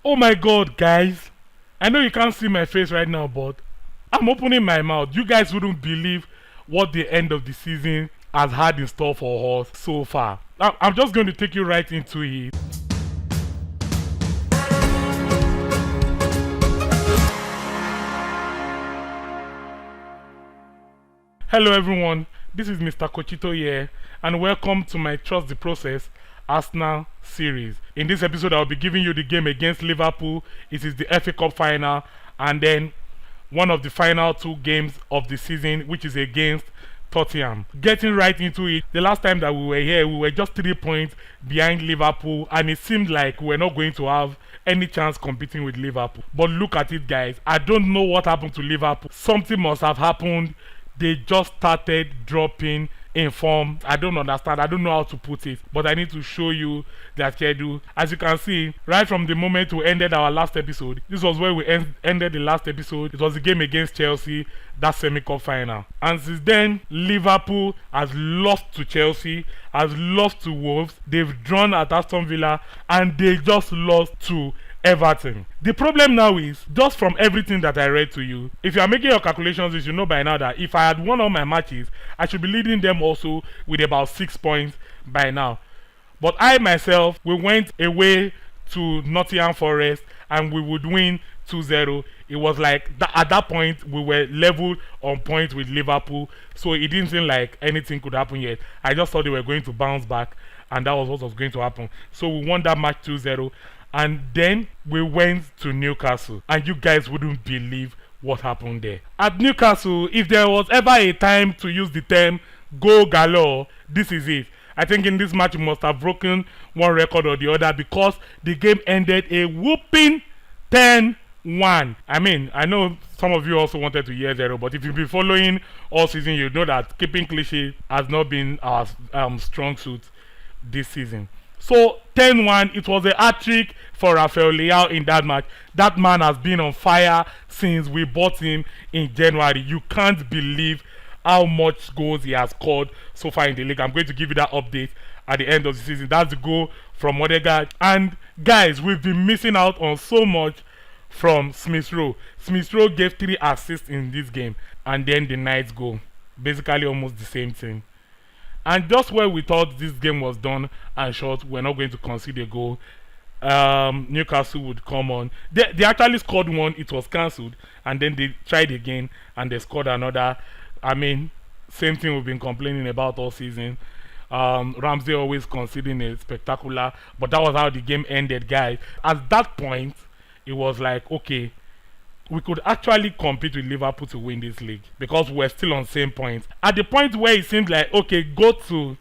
Oh my god, guys. I know you can't see my face right now, but I'm opening my mouth. You guys wouldn't believe what the end of the season has had in store for us so far. I'm just going to take you right into it. Hello everyone, this is Mr. Coachito here, and welcome to my Trust the Process Arsenal series. In this episode, I'll be giving you the game against Liverpool. It is the FA Cup final, and then one of the final two games of the season, which is against Tottenham. Getting right into it, the last time that we were here, we were just 3 points behind Liverpool, and it seemed like we were not going to have any chance competing with Liverpool. But look at it, guys. I don't know what happened to Liverpool. Something must have happened. They just started dropping in form. I don't understand. I don't know how to put it, but I need to show you their schedule. As you can see, right from the moment we ended our last episode, this was where we ended the last episode. It was the game against Chelsea, that semi-cup final. And since then, Liverpool has lost to Chelsea, has lost to Wolves, they've drawn at Aston Villa, and they just lost to Everton. The problem now is, just from everything that I read to you, if you are making your calculations, you should know by now that if I had won all my matches, I should be leading them also with about 6 points by now. But I myself, we went away to Nottingham Forest and we would win 2-0. It was like at that point we were level on points with Liverpool, so it didn't seem like anything could happen yet. I just thought they were going to bounce back, and that was what was going to happen. So we won that match 2-0. And then we went to Newcastle, and you guys wouldn't believe what happened there. At Newcastle, if there was ever a time to use the term go galore, this is it. I think in this match we must have broken one record or the other, because the game ended a whooping 10-1. I mean, I know some of you also wanted to hear 0, but if you've been following all season, you know that keeping cliche has not been our strong suit this season. So 10-1, it was a hat-trick for Rafael Leao in that match. That man has been on fire since we bought him in January. You can't believe how much goals he has scored so far in the league. I'm going to give you that update at the end of the season. That's the goal from Odegaard. And guys, we've been missing out on so much from Smith Rowe. Smith Rowe gave 3 assists in this game, and then the Knights goal. Basically almost the same thing. And just where we thought this game was done and short, we're not going to concede a goal, Newcastle would come on. They actually scored one, it was cancelled, and then they tried again and they scored another. I mean, same thing we've been complaining about all season. Ramsey always conceding a spectacular, but that was how the game ended, guys. At that point, it was like, okay, we could actually compete with Liverpool to win this league, because we're still on same points. At the point where it seemed like, okay, go to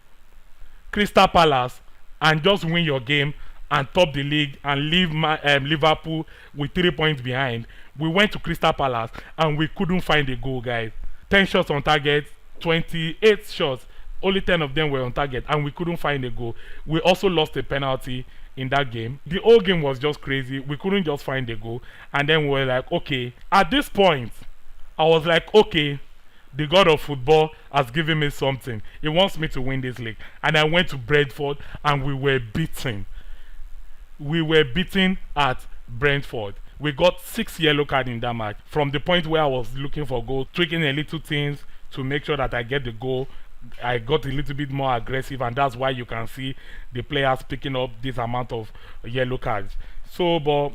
Crystal Palace and just win your game and top the league and leave Liverpool with 3 points behind, we went to Crystal Palace and we couldn't find a goal, guys. 10 shots on target, 28 shots, only 10 of them were on target, and we couldn't find a goal. We also lost a penalty in that game. The whole game was just crazy. We couldn't just find a goal, and then we were like, okay, at this point I was like, okay, the god of football has given me something. He wants me to win this league. And I went to Brentford and we were beaten. We were beaten at Brentford. We got 6 yellow cards in that match. From the point where I was looking for goals, tweaking a little things to make sure that I get the goal, I got a little bit more aggressive, and that's why you can see the players picking up this amount of yellow cards. So, but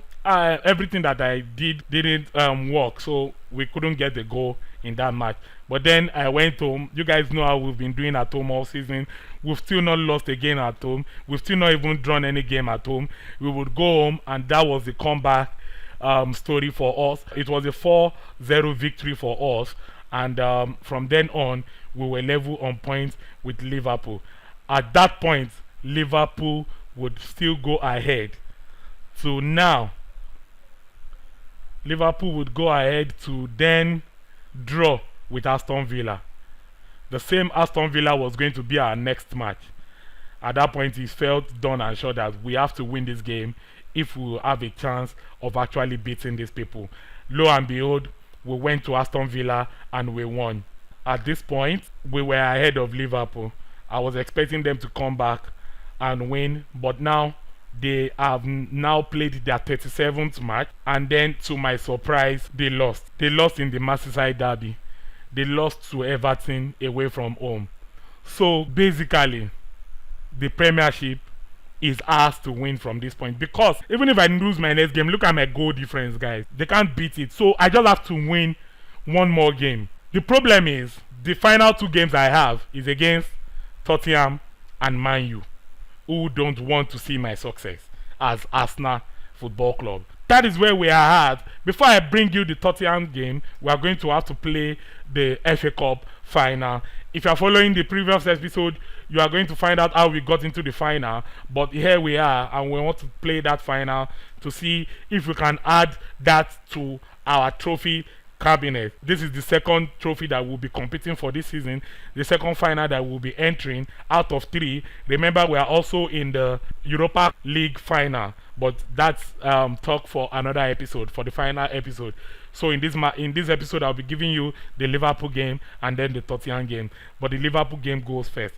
everything that I did didn't work, so we couldn't get the goal in that match. But then I went home. You guys know how we've been doing at home all season. We've still not lost a game at home. We've still not even drawn any game at home. We would go home, and that was the comeback story for us. It was a 4-0 victory for us, and from then on we were level on points with Liverpool. At that point, Liverpool would still go ahead. So now, Liverpool would go ahead to then draw with Aston Villa. The same Aston Villa was going to be our next match. At that point, he felt done and sure that we have to win this game if we will have a chance of actually beating these people. Lo and behold, we went to Aston Villa and we won. At this point, we were ahead of Liverpool. I was expecting them to come back and win, but now They have now played their 37th match, and then to my surprise, they lost. They lost in the Merseyside derby. They lost to Everton away from home. So basically, the Premiership is ours to win from this point, because even if I lose my next game, look at my goal difference, guys. They can't beat it. So I just have to win one more game. The problem is the final 2 games I have is against Tottenham and Man U, who don't want to see my success as Arsenal Football Club. That is where we are at. Before I bring you the Tottenham game, we are going to have to play the FA Cup final. If you are following the previous episode, you are going to find out how we got into the final. But here we are, and we want to play that final to see if we can add that to our trophy cabinet. This is the second trophy that we'll be competing for this season, the second final that we'll be entering out of 3. Remember, we are also in the Europa League final, but that's talk for another episode, for the final episode. So in this episode, I'll be giving you the Liverpool game and then the Tottenham game, but the Liverpool game goes first.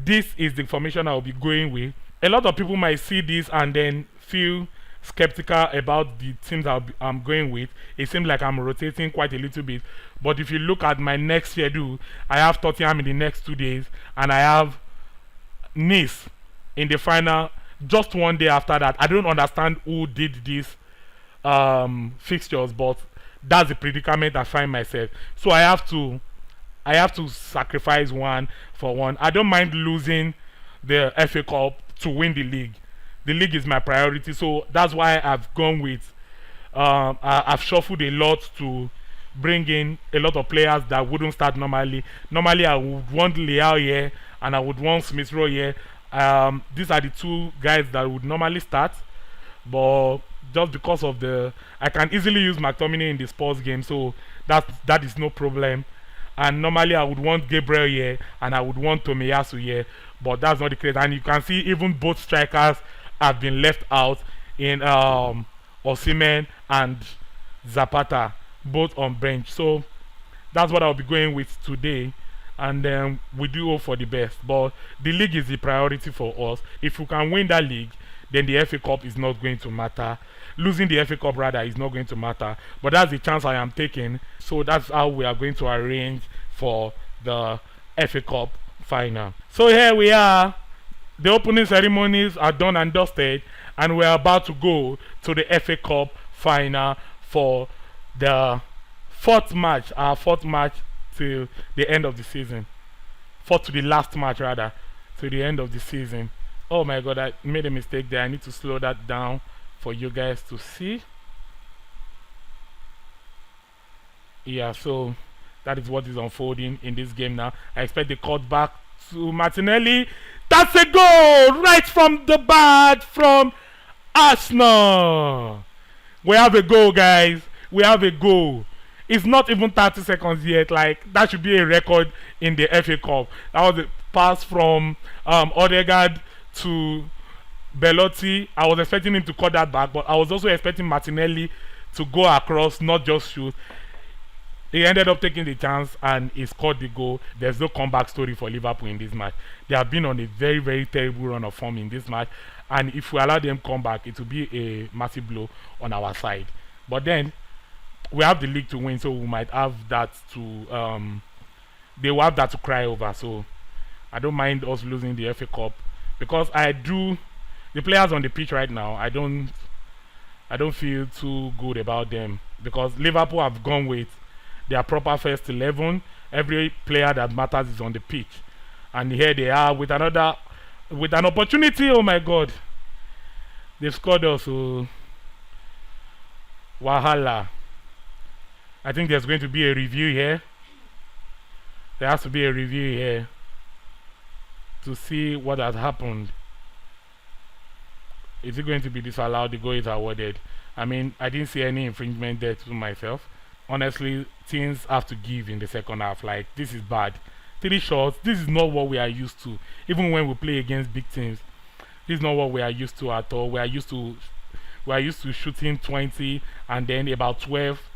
This is the formation I'll be going with. A lot of people might see this and then feel skeptical about the teams I'm going with. It seems like I'm rotating quite a little bit, but if you look at my next schedule, I have Tottenham in the next 2 days, and I have Nice in the final just 1 day after that. I don't understand who did these fixtures, but that's the predicament I find myself. So I have to sacrifice one for one. I don't mind losing the FA Cup to win the league. The league is my priority, so that's why I've gone with I've shuffled a lot to bring in a lot of players that wouldn't start normally. Normally I would want Leao here and I would want Smith Rowe here. These are the 2 guys that would normally start, but just because of I can easily use McTominay in the Spurs game, so that is no problem. And normally I would want Gabriel here and I would want Tomiyasu here, but that's not the case. And you can see even both strikers have been left out in Osimhen and Zapata, both on bench. So that's what I'll be going with today, and then we do hope for the best. But the league is the priority for us. If we can win that league, then the FA Cup is not going to matter. Losing the FA Cup rather is not going to matter, but that's the chance I am taking. So that's how we are going to arrange for the FA Cup final. So here we are. The opening ceremonies are done and dusted, and we're about to go to the FA Cup final for the 4th match, our 4th match to the end of the season. 4th to the last match rather, to the end of the season. Oh my god, I made a mistake there. I need to slow that down for you guys to see. Yeah, so that is what is unfolding in this game now. I expect the cut back to Martinelli. That's a goal right from the bat from Arsenal. We have a goal, guys. We have a goal. It's not even 30 seconds yet. Like, that should be a record in the FA Cup. That was a pass from Odegaard to Belotti. I was expecting him to cut that back, but I was also expecting Martinelli to go across, not just shoot. He ended up taking the chance and he scored the goal. There's no comeback story for Liverpool in this match. They have been on a very, very terrible run of form in this match, and if we allow them come back, it will be a massive blow on our side. But then we have the league to win, so we might have that to they will have that to cry over. So I don't mind us losing the FA Cup, because the players on the pitch right now, I don't feel too good about them, because Liverpool have gone with their proper first 11. Every player that matters is on the pitch, and here they are with an opportunity. Oh my god, they've scored also. Wahala. I think there's going to be a review here. There has to be a review here to see what has happened. Is it going to be disallowed? The goal is awarded. I mean, I didn't see any infringement there to myself. Honestly, things have to give in the second half. Like, this is bad. 3 shots. This is not what we are used to. Even when we play against big teams, this is not what we are used to at all. We are used to shooting 20, and then about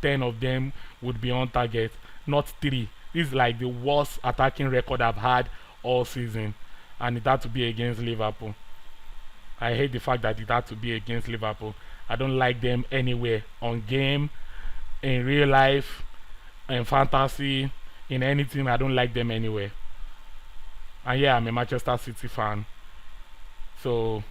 10 of them would be on target, not 3. This is like the worst attacking record I've had all season, and it had to be against Liverpool. I hate the fact that it had to be against Liverpool. I don't like them anywhere on game, in real life, in fantasy, in anything. I don't like them anywhere. And yeah, I'm a Manchester City fan, so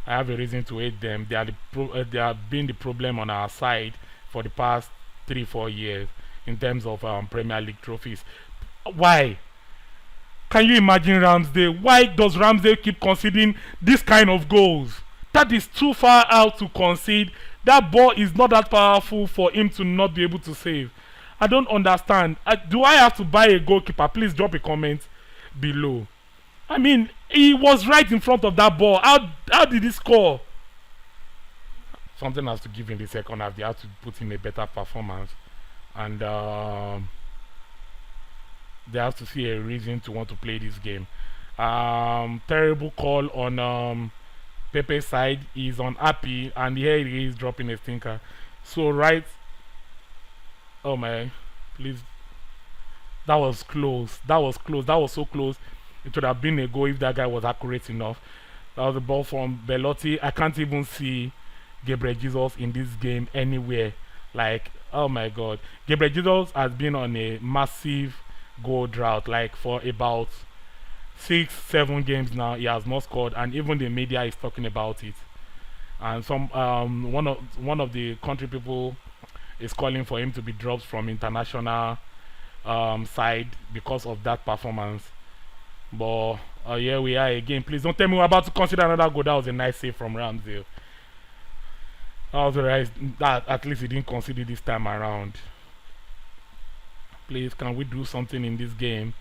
I have a reason to hate them. They have been the problem on our side for the past 3-4 years in terms of Premier League trophies. Why? Can you imagine Ramsdale? Why does Ramsdale keep conceding this kind of goals? That is too far out to concede. That ball is not that powerful for him to not be able to save. I don't understand. Do I have to buy a goalkeeper? Please drop a comment below. I mean, he was right in front of that ball. How did he score? Something has to give in the second half. They have to put in a better performance. And they have to see a reason to want to play this game. Terrible call on Pepe's side. He's unhappy, and here he is dropping a stinker. So right, oh my, please, that was close. That was close. That was so close. It would have been a goal if that guy was accurate enough. That was a ball from Belotti. I can't even see Gabriel Jesus in this game anywhere. Like, oh my God, Gabriel Jesus has been on a massive goal drought. Like for about 6-7 games now, he has not scored, and even the media is talking about it. And some one of the country people is calling for him to be dropped from international side because of that performance. But here we are again. Please don't tell me we're about to consider another goal. That was a nice save from Ramsdale. That was right. That at least he didn't concede this time around. Please, can we do something in this game?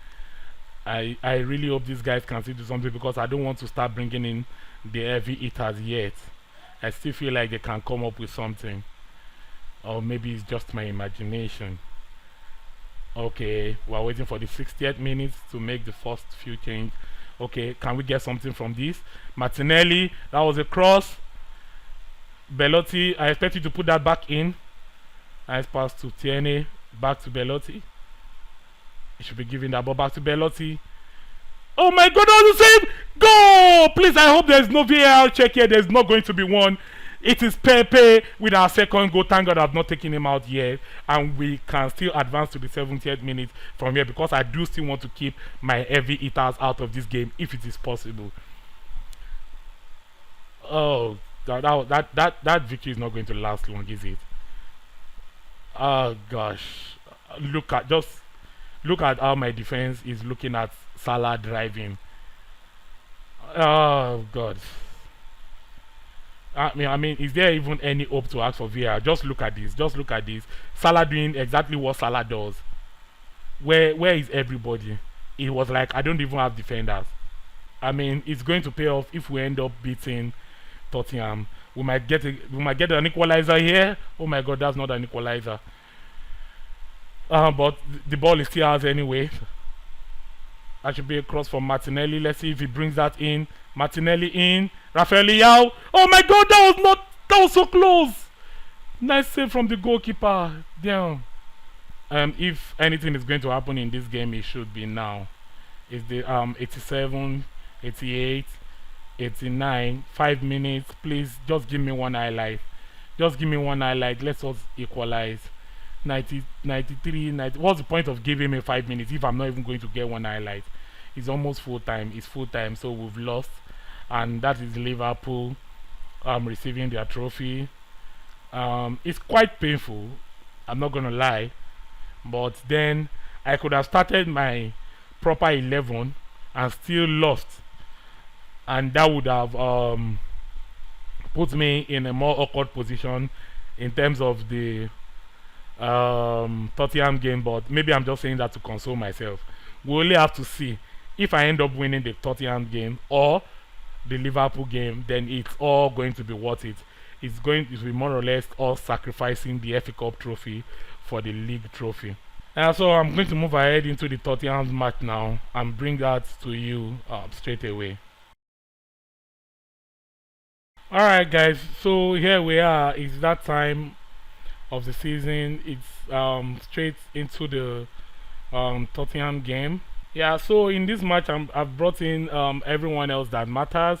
I really hope these guys can still do something, because I don't want to start bringing in the heavy hitters yet. I still feel like they can come up with something. Or maybe it's just my imagination. Okay, we're waiting for the 60th minute to make the first few change. Okay, can we get something from this? Martinelli, that was a cross. Belotti, I expect you to put that back in. Nice pass to Tierney, back to Belotti. He should be giving that ball back to Belotti. Oh my God, that was the save! Go! Please, I hope there's no VAR check here. There's not going to be one. It is Pepe with our second goal. Thank God I've not taken him out yet. And we can still advance to the 70th minute from here, because I do still want to keep my heavy hitters out of this game if it is possible. Oh, that victory is not going to last long, is it? Oh gosh. Look at how my defense is looking at Salah driving. Oh God. I mean, is there even any hope to ask for VAR? Just look at this. Just look at this. Salah doing exactly what Salah does. Where is everybody? It was like, I don't even have defenders. I mean, it's going to pay off if we end up beating Tottenham. We might get an equalizer here. Oh my God, that's not an equalizer. But the ball is still ours anyway. That should be a cross from Martinelli. Let's see if he brings that in. Martinelli in. Rafael Leao. Oh my God, that was so close. Nice save from the goalkeeper. Damn. If anything is going to happen in this game, it should be now. It's the 87, 88, 89, 5 minutes. Please, just give me one highlight. Just give me one highlight. Let us equalize. 90, 93, 90. What's the point of giving me 5 minutes if I'm not even going to get one highlight? It's almost full time. It's full time, so we've lost, and that is Liverpool receiving their trophy. It's quite painful, I'm not gonna lie, but then I could have started my proper 11 and still lost, and that would have put me in a more awkward position in terms of the Tottenham game. But maybe I'm just saying that to console myself. We only have to see. If I end up winning the Tottenham game or the Liverpool game, then it's all going to be worth it. It's going to be more or less all sacrificing the FA Cup trophy for the league trophy. So I'm going to move ahead into the Tottenham match now and bring that to you straight away. Alright guys, so here we are. It's that time of the season. It's straight into the Tottenham game. Yeah, so in this match I've brought in everyone else that matters.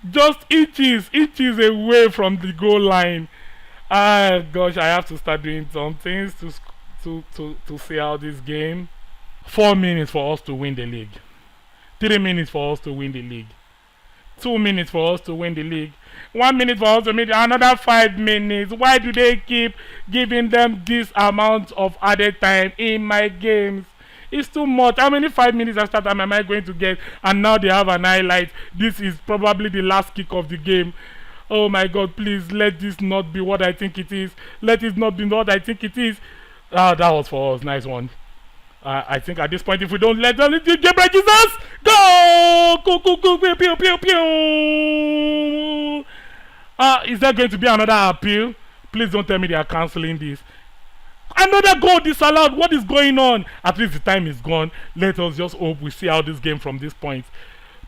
just inches away from the goal line. Ah, gosh, I have to start doing some things to see out this game. 4 minutes for us to win the league. 3 minutes for us to win the league. 2 minutes for us to win the league. 1 minute for us to win another 5 minutes. Why do they keep giving them this amount of added time in my games? It's too much. How many 5 minutes extra time am I going to get? And now they have an highlight. This is probably the last kick of the game. Oh my God, please let this not be what I think it is. Let it not be what I think it is. Ah, that was for us. Nice one. I think at this point, if we don't let them, Gabriel Jesus, go! Go, go, go, pew, pew, pew, pew. Is there going to be another appeal? Please don't tell me they are cancelling this. Another goal disallowed. What is going on? At least the time is gone. Let us just hope we see out this game from this point.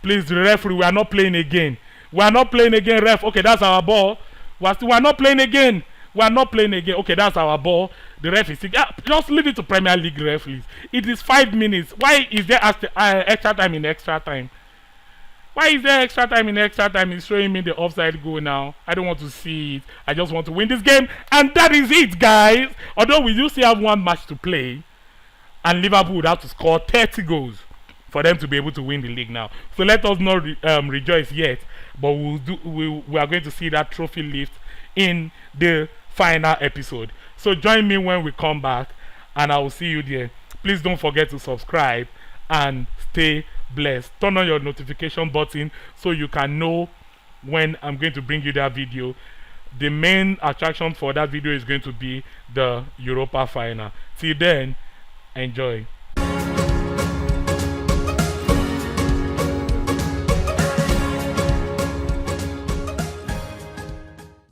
Please, the referee, we are not playing again. We are not playing again, ref. Okay, that's our ball. We are not playing again. We are not playing again. Okay, that's our ball. The ref is just leave it to Premier League referees. It is 5 minutes. Why is there extra time in extra time? Why is there extra time in extra time? It's showing me the offside goal now. I don't want to see it. I just want to win this game. And that is it, guys. Although we do still have one match to play. And Liverpool would have to score 30 goals for them to be able to win the league now. So let us not rejoice yet. But we are going to see that trophy lift in the final episode. So join me when we come back. And I will see you there. Please don't forget to subscribe. And stay blessed. Turn on your notification button so you can know when I'm going to bring you that video. The main attraction for that video is going to be the Europa final. Till then, enjoy.